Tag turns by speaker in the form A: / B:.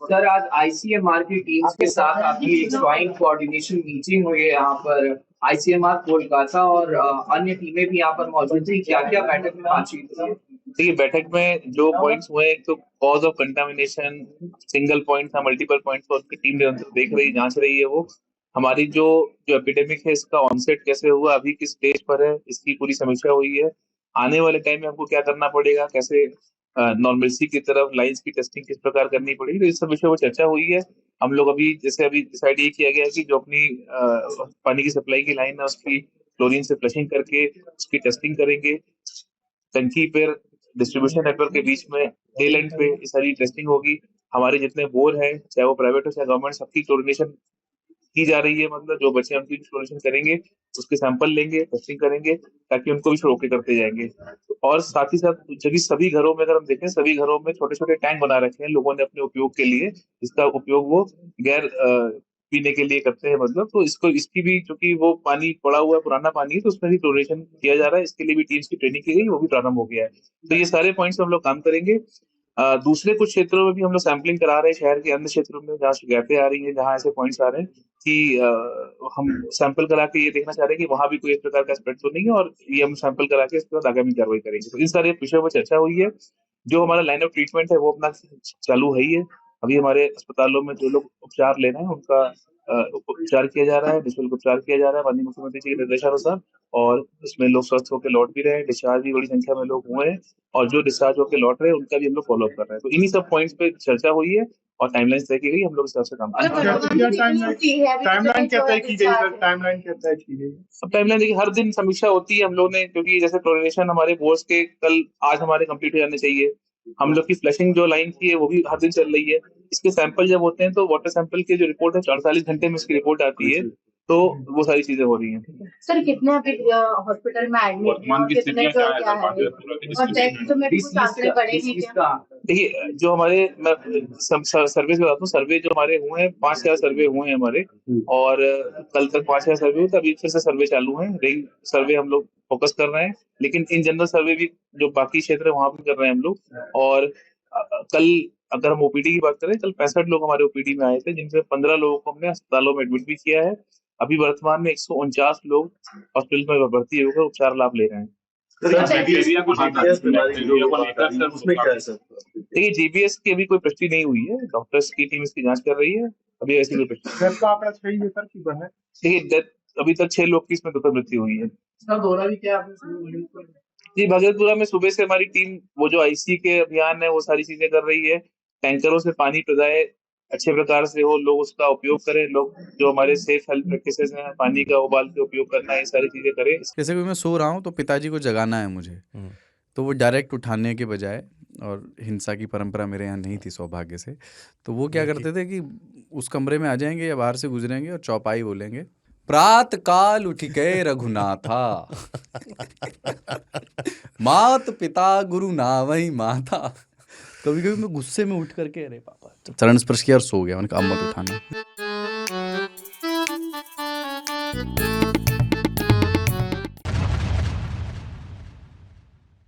A: Sir, आज ICMR की teams के साथ आपकी एक ज्वाइंट कोऑर्डिनेशन मीटिंग हुई है यहाँ पर। आईसीएमआर कोलकाता और अन्य टीमें भी यहाँ पर मौजूद थी। क्या क्या बैठक में बातचीत हुई?
B: देखिए, बैठक में जो पॉइंट्स हुए, एक तो cause of contamination, single point था, मल्टीपल पॉइंट था, उसकी टीम देख रही, जांच रही है। वो हमारी जो जो एपिडेमिक है, इसका ऑनसेट कैसे हुआ, अभी किस स्टेज पर है, इसकी पूरी समीक्षा हुई है। आने वाले टाइम में हमको क्या करना पड़ेगा, कैसे नॉर्मलसी की तरफ लाइंस की टेस्टिंग किस प्रकार करनी पड़ेगी, तो इस सब विषय पर चर्चा हुई है। हम लोग अभी डिसाइड ये किया गया है कि जो अपनी पानी की सप्लाई की लाइन है, उसकी क्लोरीन से फ्लशिंग करके उसकी टेस्टिंग करेंगे। टंकी पर डिस्ट्रीब्यूशन नेटवर्क के बीच में डे लेंथ पे ये सारी टेस्टिंग होगी। हमारे जितने बोर हैं, चाहे वो प्राइवेट हो चाहे गवर्नमेंट, सबकी क्लोरिनेशन की जा रही है। मतलब जो बच्चे उनकी क्लोरिनेशन करेंगे, उसके सैंपल लेंगे, टेस्टिंग करेंगे, ताकि उनको भी फिर ओके करते जाएंगे। और साथ ही साथ जबकि सभी घरों में, अगर हम देखें, सभी घरों में छोटे छोटे टैंक बना रखे हैं लोगों ने अपने उपयोग के लिए, जिसका उपयोग वो गैर पीने के लिए करते हैं। मतलब तो इसकी भी, चूंकि वो पानी पड़ा हुआ है, पुराना पानी है, तो उसमें भी क्लोरिनेशन किया जा रहा है। इसके लिए भी टीम्स की ट्रेनिंग की गई, वो भी प्रारंभ हो गया है। तो ये सारे पॉइंट्स हम लोग काम करेंगे। दूसरे कुछ क्षेत्रों में भी हम लोग सैंपलिंग करा रहे हैं, शहर के अन्य क्षेत्रों में जहाँ शिकायतें आ रही है, जहाँ ऐसे पॉइंट्स आ रहे हैं कि हम सैंपल करा के ये देखना चाह रहे हैं कि वहां भी कोई इस प्रकार का स्प्रेड तो नहीं है, और ये हम सैंपल करा के इसके बाद आगामी कार्रवाई करेंगे। तो इन सारे विषयों पर चर्चा हुई है। जो हमारा लाइन ऑफ ट्रीटमेंट है वो अपना चालू है ही है। अभी हमारे अस्पतालों में जो लोग उपचार ले रहे हैं, उनका उपचार किया जा रहा है, निःशुल्क उपचार किया जा रहा है माननीय मुख्यमंत्री जी के निर्देशानुसार। और इसमें लोग स्वस्थ होकर लौट भी रहे हैं, डिस्चार्ज भी बड़ी संख्या में लोग हुए हैं, और जो डिस्चार्ज होकर लौट रहे हैं उनका भी हम लोग फॉलो अप कर रहे हैं। तो इन्हीं सब पॉइंट्स पे चर्चा हुई है और टाइमलाइन तय की गई। हम लोग इस हिसाब से काम कर रहे हैं।
C: टाइमलाइन क्या तय की गई?
B: अब टाइमलाइन देखिए, हर दिन समीक्षा होती है हम लोग ने, क्योंकि जैसे क्लोरिनेशन हमारे बोर्स के आज हमारे कंप्लीट हो जाने चाहिए। हम लोग की फ्लशिंग जो लाइन थी वो भी हर दिन चल रही है। इसके सैंपल जब होते हैं तो वाटर सैंपल की जो रिपोर्ट है 48 घंटे में इसकी रिपोर्ट आती है। तो वो सारी चीजें हो रही हैं।
D: सर, कितने अभी हॉस्पिटल में एडमिट हैं और कितने का क्या है, और डेथ तो मेरे को आंकड़े पड़ेगी क्या?
B: देखिए, जो हमारे सर्वे से बताता हूँ, सर्वे जो हमारे हुए हैं, 5000 सर्वे हुए हैं हमारे, और कल तक 5000 सर्वे हुए, अभी फिर से सर्वे चालू है। रिंग सर्वे हम लोग फोकस कर रहे हैं, लेकिन इन जनरल सर्वे भी जो बाकी क्षेत्र है वहां भी कर रहे हैं हम लोग। और कल अगर हम ओपीडी की बात करें, कल 65 लोग हमारे ओपीडी में आए थे, जिनसे 15 लोगों को हमने अस्पतालों में एडमिट भी किया है। अभी वर्तमान में 149 लोग हॉस्पिटल में भर्ती होकर उपचार लाभ ले रहे हैं। देखिए, जीबीएस की अभी कोई पुष्टि नहीं हुई है, डॉक्टर्स की टीम इसकी जांच कर रही है। अभी ऐसी कोई पुष्टि। देखिए, डेथ अभी तक 6 लोग की इसमें दुखद मृत्यु हुई है। जी, भगतपुरा में सुबह से हमारी टीम, वो जो आईसी के अभियान है, वो सारी चीजें कर रही है। टैंकरों से पानी प्रदाय अच्छे प्रकार से हो, लोग उसका उपयोग करें, लोग जो हमारे सेफ हेल्थ प्रैक्टिसेस हैं, पानी का उबाल के उपयोग करना, ये सारी चीजें करें।
E: जैसे कि मैं सो रहा हूँ तो पिताजी को जगाना है मुझे, तो वो डायरेक्ट उठाने के बजाय, और हिंसा की परंपरा मेरे यहाँ नहीं थी सौभाग्य से, तो वो क्या करते थे कि उस कमरे में आ जाएंगे या बाहर से गुजरेंगे और चौपाई बोलेंगे, प्रात काल उठ गए रघुनाथा, मात पिता गुरु नावई माता। कभी कभी मैं गुस्से में उठ करके, अरे पापा, चरण स्पर्श किया और सो गया। मैंने कहा अब मत उठाना।